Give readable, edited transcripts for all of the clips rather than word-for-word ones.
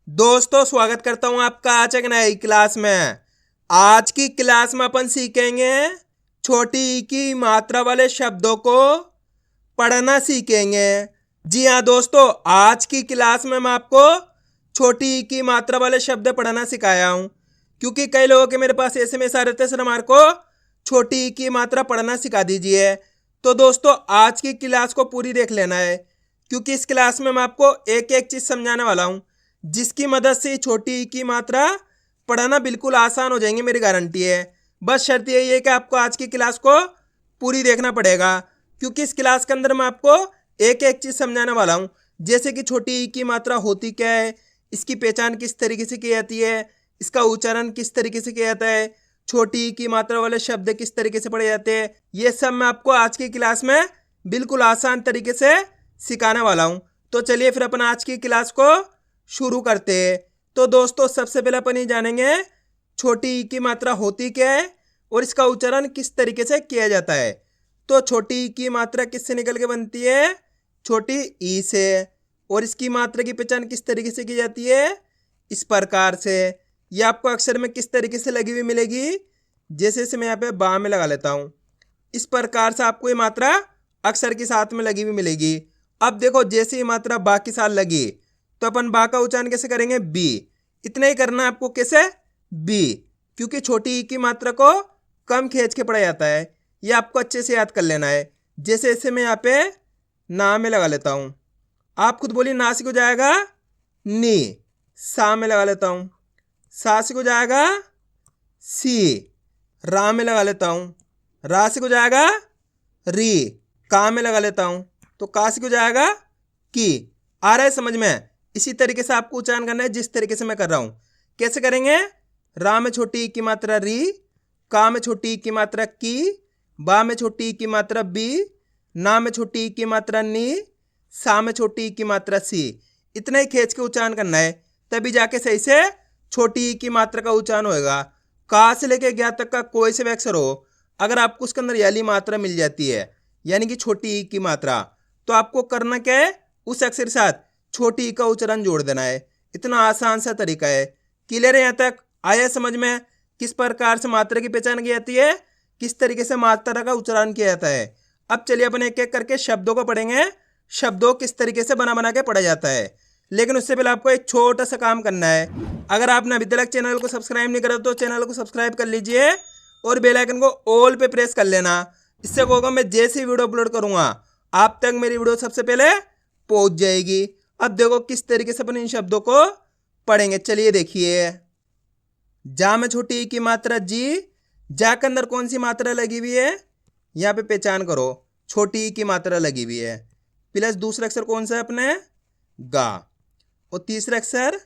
दोस्तों स्वागत करता हूं आपका आज एक नई क्लास में। आज की क्लास में अपन सीखेंगे छोटी ई की मात्रा वाले शब्दों को पढ़ना सीखेंगे। जी हाँ दोस्तों, आज की क्लास में मैं आपको छोटी ई की मात्रा वाले शब्द पढ़ना सिखाया हूं, क्योंकि कई लोगों के मेरे पास एसएमएस आ रहते हैं, सर हमारे को छोटी ई की मात्रा पढ़ना सिखा दीजिए। तो दोस्तों आज की क्लास को पूरी देख लेना है, क्योंकि इस क्लास में मैं आपको एक एक चीज समझाने वाला हूं, जिसकी मदद से छोटी ई की मात्रा पढ़ना बिल्कुल आसान हो जाएंगे, मेरी गारंटी है। बस शर्त यही है कि आपको आज की क्लास को पूरी देखना पड़ेगा, क्योंकि इस क्लास के अंदर मैं आपको एक एक चीज समझाने वाला हूं, जैसे कि छोटी ई की मात्रा होती क्या है, इसकी पहचान किस तरीके से की जाती है, इसका उच्चारण किस तरीके से किया जाता है, छोटी ई की मात्रा वाले शब्द किस तरीके से पढ़े जाते हैं, ये सब मैं आपको आज की क्लास में बिल्कुल आसान तरीके से सिखाने वाला हूं। तो चलिए फिर अपन आज की क्लास को शुरू करते हैं। तो दोस्तों सबसे पहले अपन ये जानेंगे छोटी ई की मात्रा होती क्या है और इसका उच्चारण किस तरीके से किया जाता है। तो छोटी ई की मात्रा किससे निकल के बनती है? छोटी ई से। और इसकी मात्रा की पहचान किस तरीके से की जाती है? इस प्रकार से। ये आपको अक्षर में किस तरीके से लगी हुई मिलेगी? जैसे जैसे मैं यहाँ पे बा में लगा लेता हूँ, इस प्रकार से आपको ये मात्रा अक्षर के साथ में लगी हुई मिलेगी। अब देखो जैसे ये मात्रा बा के साथ लगी तो अपन बा का उच्चारण कैसे करेंगे? बी। इतना ही करना है आपको। कैसे? बी। क्योंकि छोटी ई की मात्रा को कम खींच के पढ़ा जाता है, ये आपको अच्छे से याद कर लेना है। जैसे ऐसे मैं यहाँ पे ना में लगा लेता हूँ, आप खुद बोलिए ना से हो जाएगा नी। सा में लगा लेता हूँ, सा से हो जाएगा सी। रा में लगा लेता हूँ, रा से हो जाएगा री। का में लगा लेता हूँ तो का से हो जाएगा की। आ रहा है समझ में? इसी तरीके से आपको उच्चारण करना है जिस तरीके से मैं कर रहा हूं। कैसे करेंगे? रा में छोटी ई की मात्रा री, का में छोटी ई की मात्रा की, बा में छोटी ई की मात्रा बी, ना में छोटी ई की मात्रा नी, सा में छोटी ई की मात्रा सी। इतना ही खींच के उच्चारण करना है, तभी जाके सही से छोटी ई की मात्रा का उच्चारण होगा। का से लेके ज्ञा तक का कोई से भी अक्षर हो, अगर आपको उसके अंदर याली मात्रा मिल जाती है, यानी कि छोटी ई की मात्रा, तो आपको करना क्या है? उस अक्षर के साथ छोटी ई का उच्चारण जोड़ देना है। इतना आसान सा तरीका है। क्लियर है? यहाँ तक आया समझ में? किस प्रकार से मात्रा की पहचान की जाती है, किस तरीके से मात्रा का उच्चारण किया जाता है। अब चलिए अपन एक एक करके शब्दों को पढ़ेंगे, शब्दों किस तरीके से बना बना के पढ़ा जाता है। लेकिन उससे पहले आपको एक छोटा सा काम करना है। अगर आपने अभी तक चैनल को सब्सक्राइब नहीं करा तो चैनल को सब्सक्राइब कर लीजिए और बेल आइकन को ऑल पे प्रेस कर लेना। इससे क्या होगा, मैं जैसे ही वीडियो अपलोड करूंगा आप तक मेरी वीडियो सबसे पहले पहुंच जाएगी। अब देखो किस तरीके से अपन इन शब्दों को पढ़ेंगे। चलिए देखिए, जा में छोटी ई की मात्रा जी, जा के अंदर कौन सी मात्रा लगी हुई है? यहाँ पे पहचान करो, छोटी ई की मात्रा लगी हुई है। प्लस दूसरा अक्षर कौन सा है अपने? गा। और तीसरा अक्षर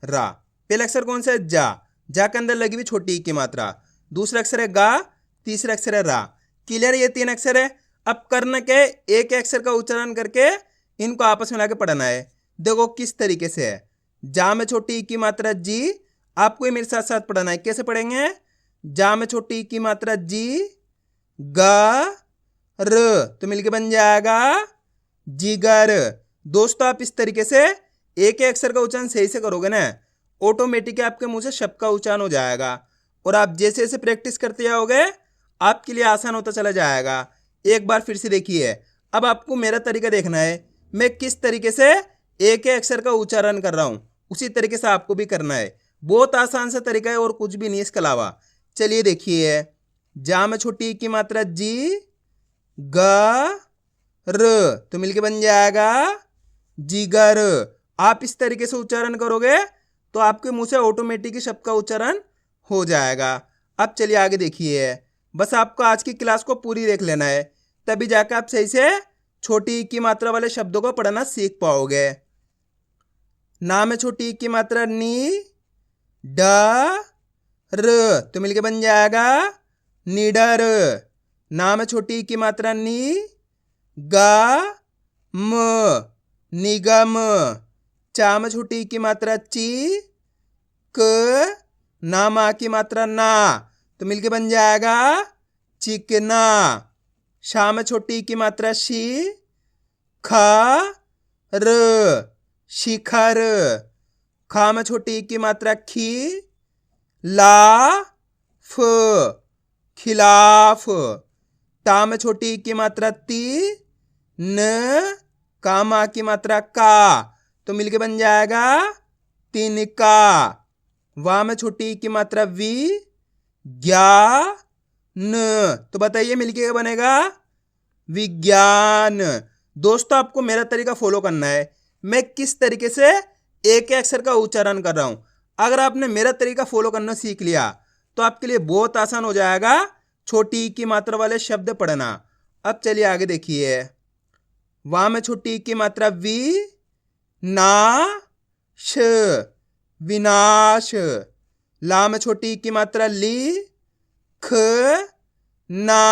रा। पहला अक्षर कौन सा है? जा के अंदर लगी हुई छोटी ई की मात्रा। दूसरा अक्षर है गा, तीसरा अक्षर है रा। क्लियर? ये तीन अक्षर है। अब करना क्या है? एक अक्षर का उच्चारण करके इनको आपस में लाके पढ़ना है। देखो किस तरीके से है। जा में छोटी ई की मात्रा जी, आपको ये मेरे साथ साथ पढ़ना है। कैसे पढ़ेंगे? जा में छोटी ई की मात्रा जी, ग र, तो मिलके बन जाएगा जिगर। दोस्तों आप इस तरीके से एक एक अक्षर का उच्चारण सही से करोगे ना, ऑटोमेटिक आपके मुंह से शब्द का उच्चारण हो जाएगा। और आप जैसे जैसे प्रैक्टिस करते जाओगे आपके लिए आसान होता चला जाएगा। एक बार फिर से देखिए, अब आपको मेरा तरीका देखना है, मैं किस तरीके से एक एक अक्षर का उच्चारण कर रहा हूं, उसी तरीके से आपको भी करना है। बहुत आसान सा तरीका है और कुछ भी नहीं इसके अलावा। चलिए देखिए, जा में छोटी ई की मात्रा जी, ग र, तो मिलके बन जाएगा जिगर। आप इस तरीके से उच्चारण करोगे तो आपके मुंह से ऑटोमेटिक शब्द का उच्चारण हो जाएगा। अब चलिए आगे देखिए, बस आपको आज की क्लास को पूरी देख लेना है, तभी जाकर आप सही से छोटी ई की मात्रा वाले शब्दों को पढ़ना सीख पाओगे। ना में छोटी ई की मात्रा नी, ड र, तो मिलके बन जाएगा निडर। ना में छोटी ई की मात्रा नी, गा म, निगम। चा में छोटी ई की मात्रा ची, क, ना मा की मात्रा ना, तो मिलके बन जाएगा चिकना। शा में छोटी ई की मात्रा शी, ख र, शिखर। खा में छोटी ई की मात्रा खी, ला फ खिलाफ। ता में छोटी ई की मात्रा ती, न का मा की मात्रा का, तो मिलके बन जाएगा तिनका। वा में छोटी ई की मात्रा वी, ज्ञा न, तो बताइए मिलके क्या बनेगा विज्ञान। दोस्तों आपको मेरा तरीका फॉलो करना है, मैं किस तरीके से एक एक अक्षर का उच्चारण कर रहा हूं। अगर आपने मेरा तरीका फॉलो करना सीख लिया तो आपके लिए बहुत आसान हो जाएगा छोटी ई की मात्रा वाले शब्द पढ़ना। अब चलिए आगे देखिए। वा में छोटी ई की मात्रा वी, ना श विनाश। ला में छोटी ई की मात्रा ली, ख ना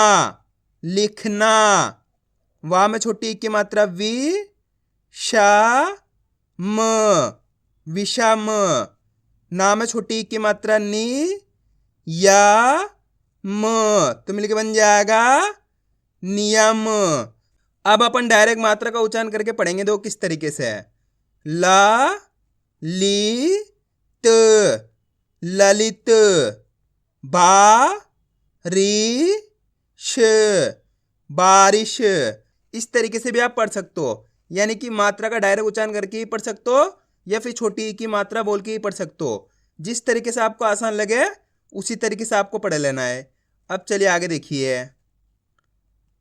लिखना। वा में छोटी ई की मात्रा वी, शा म विषम। ना में छोटी ई की मात्रा नी, या म, तो मिलके बन जाएगा नियम। अब अपन डायरेक्ट मात्रा का उच्चारण करके पढ़ेंगे, दो किस तरीके से है। ला ली त ललित, बा री श बारिश। इस तरीके से भी आप पढ़ सकते हो, यानी कि मात्रा का डायरेक्ट उच्चारण करके ही पढ़ सकते हो या फिर छोटी ई की मात्रा बोल के ही पढ़ सकते हो। जिस तरीके से आपको आसान लगे उसी तरीके से आपको पढ़ लेना है। अब चलिए आगे देखिए।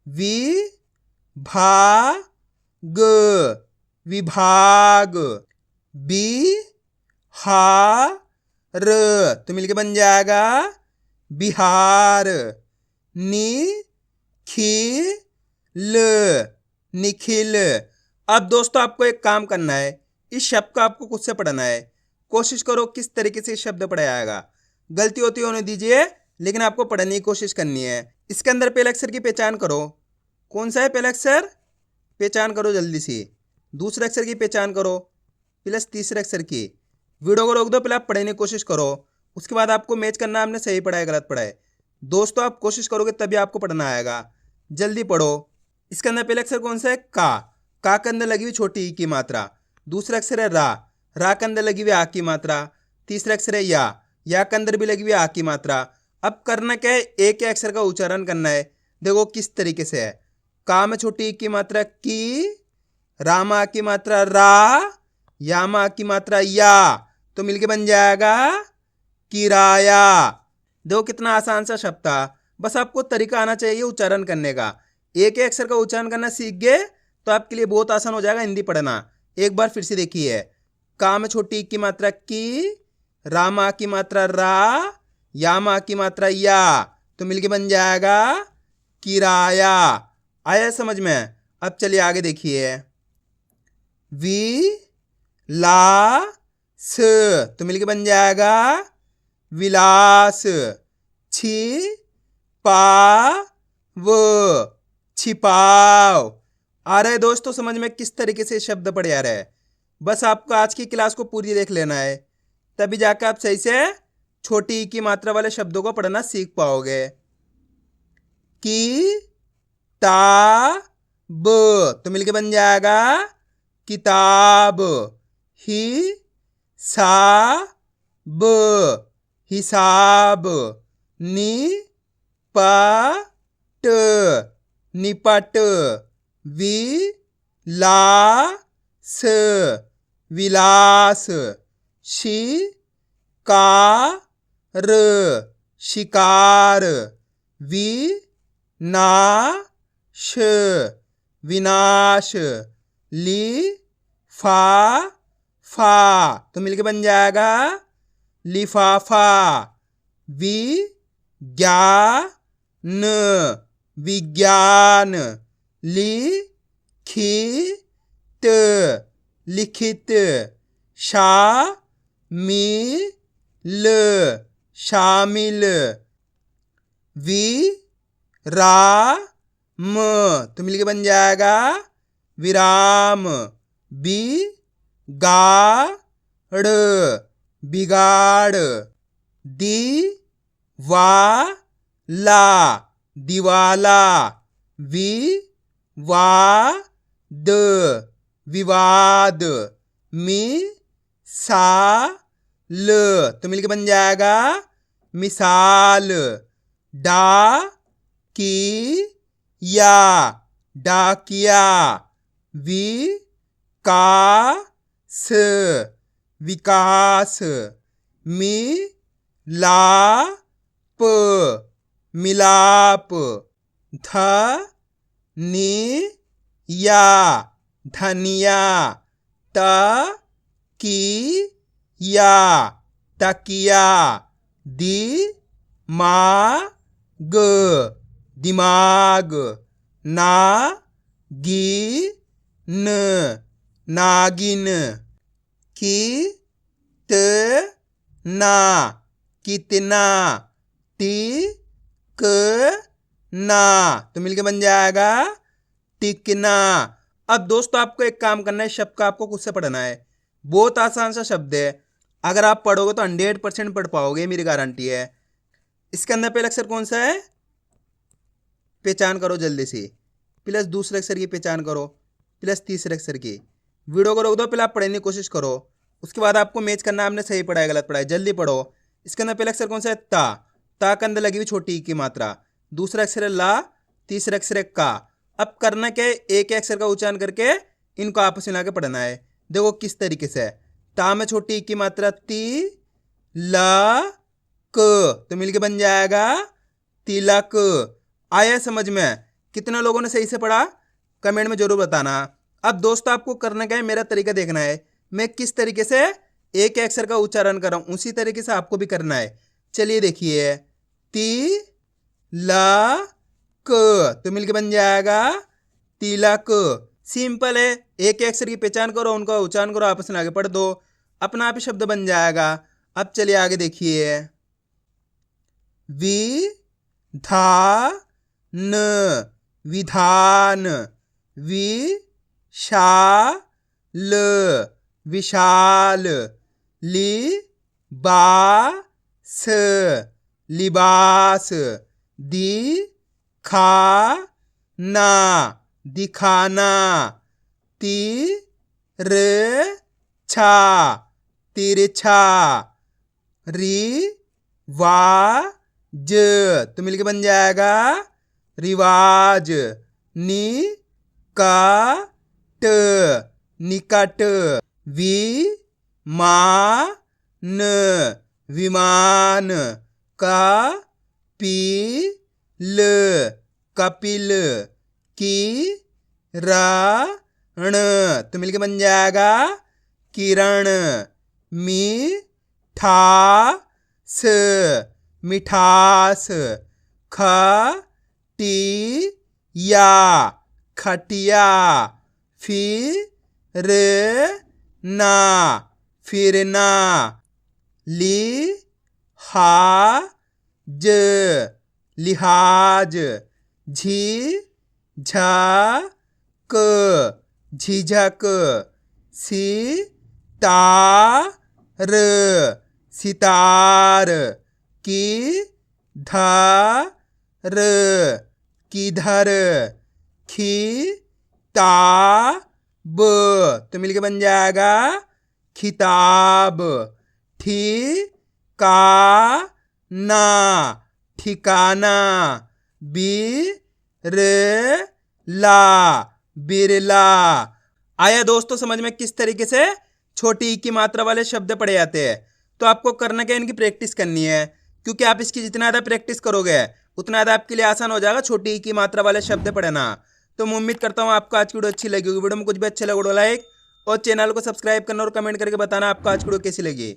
वि भा ग विभाग, बी हा र, तो मिलके बन जाएगा बिहार। नि खी ल निखिल। अब दोस्तों आपको एक काम करना है, इस शब्द को आपको खुद से पढ़ना है। कोशिश करो किस तरीके से शब्द पढ़ा जाएगा, गलती होती होने दीजिए, लेकिन आपको पढ़ने की कोशिश करनी है। इसके अंदर पहले अक्षर की पहचान करो, कौन सा है पहला अक्षर, पहचान करो जल्दी से। दूसरे अक्षर की पहचान करो, प्लस तीसरे अक्षर की। वीडियो को रोक दो, पहले आप पढ़ने की कोशिश करो, उसके बाद आपको मैच करना आपने सही पढ़ा है गलत पढ़ा है। दोस्तों आप कोशिश करोगे तभी आपको पढ़ना आएगा, जल्दी पढ़ो। इसके अंदर पहला अक्षर कौन सा है, का के अंदर लगी हुई छोटी ई की मात्रा। दूसरा अक्षर है रा के अंदर लगी हुई आ की मात्रा। तीसरा अक्षर है या के अंदर भी लगी हुई आ की मात्रा। अब करना क्या है, एक ही अक्षर का उच्चारण करना है। देखो किस तरीके से है। का में छोटी ई की मात्रा की, रामा की मात्रा रा, यामा की मात्रा या, तो मिलके बन जाएगा किराया। देखो कितना आसान सा शब्द था, बस आपको तरीका आना चाहिए उच्चारण करने का। एक ही अक्षर का उच्चारण करना सीख गए तो आपके लिए बहुत आसान हो जाएगा हिंदी पढ़ना। एक बार फिर से देखिए। का में छोटी की मात्रा की, रामा की मात्रा रा, यामा की मात्रा या, तो मिलके बन जाएगा किराया। आया समझ में? अब चलिए आगे देखिए। वी ला स, तो मिलके बन जाएगा विलास। छी पा व छिपाव। आ रहा है दोस्तों समझ में किस तरीके से शब्द पढ़े आ रहे हैं? बस आपको आज की क्लास को पूरी देख लेना है, तभी जाकर आप सही से छोटी ई की मात्रा वाले शब्दों को पढ़ना सीख पाओगे। की ता ब, तो मिलके बन जाएगा किताब। ही सा ब हिसाब। नि पा ट निपट। वि ला स विलास। शि का र शिकार। वि ना श विनाश। लि फा फा, तो मिलके बन जाएगा लिफाफा। वि ज्ञा न विज्ञान। लि खी त लिखित। शा मी ल शामिल। वि रा म, तो मिलके बन जाएगा विराम। बि गा ड़ बिगाड़। दी वा ला दिवाला। वि वा द विवाद। मि सा ल तो मिलके बन जाएगा मिसाल। डा की या डाकिया। वि का स विकास। मि ला प मिलाप। ध नि या धनिया। त की या तकिया। दि मा ग दिमाग। ना गी न नागिन। की त ना कितना। टी क ना तो मिलके बन जाएगा टिकना। अब दोस्तों आपको एक काम करना है, शब्द का आपको खुद से पढ़ना है। बहुत आसान सा शब्द है, अगर आप पढ़ोगे तो 100% पढ़ पाओगे, मेरी गारंटी है। इसके अंदर पहला अक्षर कौन सा है, पहचान करो जल्दी से। प्लस दूसरे अक्षर की पहचान करो, प्लस तीसरे अक्षर की। वीडियो को रोक दो, पहले आप पढ़ने की कोशिश करो, उसके बाद आपको मैच करना है आपने सही पढ़ा है गलत पढ़ा है। जल्दी पढ़ो। इसके अंदर पहला अक्षर कौन सा है, ता। ता के अंदर लगी हुई छोटी ई की मात्रा। दूसरा अक्षर है ला, तीसरा अक्षर है का। अब करना क्या है, एक अक्षर का उच्चारण करके इनको आपस में लाके पढ़ना है। देखो किस तरीके से। ता में छोटी ई की मात्रा ती, ला क तो मिलके बन जाएगा तिलक। आया समझ में? कितना लोगों ने सही से पढ़ा कमेंट में जरूर बताना। अब दोस्तों आपको करना क्या है, मेरा तरीका देखना है, मैं किस तरीके से एक अक्षर का उच्चारण कर रहा हूं, उसी तरीके से आपको भी करना है। चलिए देखिए, ती ला क तो मिलके बन जाएगा तिलक। सिंपल है, एक अक्षर की पहचान करो, उनका उच्चारण करो, आपस में आगे पढ़ दो, अपना आप ही शब्द बन जाएगा। अब चलिए आगे देखिए, वि धा न विधान। वि शा ल विशाल। लि बा स लिबास। दि खा ना दिखाना। ति र छा तिरछा। रि वा ज तो मिलके बन जाएगा रिवाज। नि का ट निकट। वि मा न विमान। का पी ल कपिल। की रा ण तो मिलके बन जाएगा किरण। मी ठा स मिठास। ख टी या खटिया। फि र ना फिरना। लि हा ज लिहाज। झी झा क झिझक। सी ता र सितार। की धा र किधर। खी ता ब तो मिलके बन जाएगा खिताब। ठी का ना ठिकाना। बी र ला बिरला। आया दोस्तों समझ में किस तरीके से छोटी ई की मात्रा वाले शब्द पढ़े जाते हैं? तो आपको करना क्या, इनकी प्रैक्टिस करनी है, क्योंकि आप इसकी जितना ज़्यादा प्रैक्टिस करोगे उतना ज़्यादा आपके लिए आसान हो जाएगा छोटी ई की मात्रा वाले शब्द पढ़ना। तो मैं उम्मीद करता हूँ आपको आज की वीडियो अच्छी लगी होगी। वीडियो में कुछ भी अच्छा लगा लाइक और चैनल को सब्सक्राइब करना और कमेंट करके बताना आपको आज की वीडियो कैसी लगी।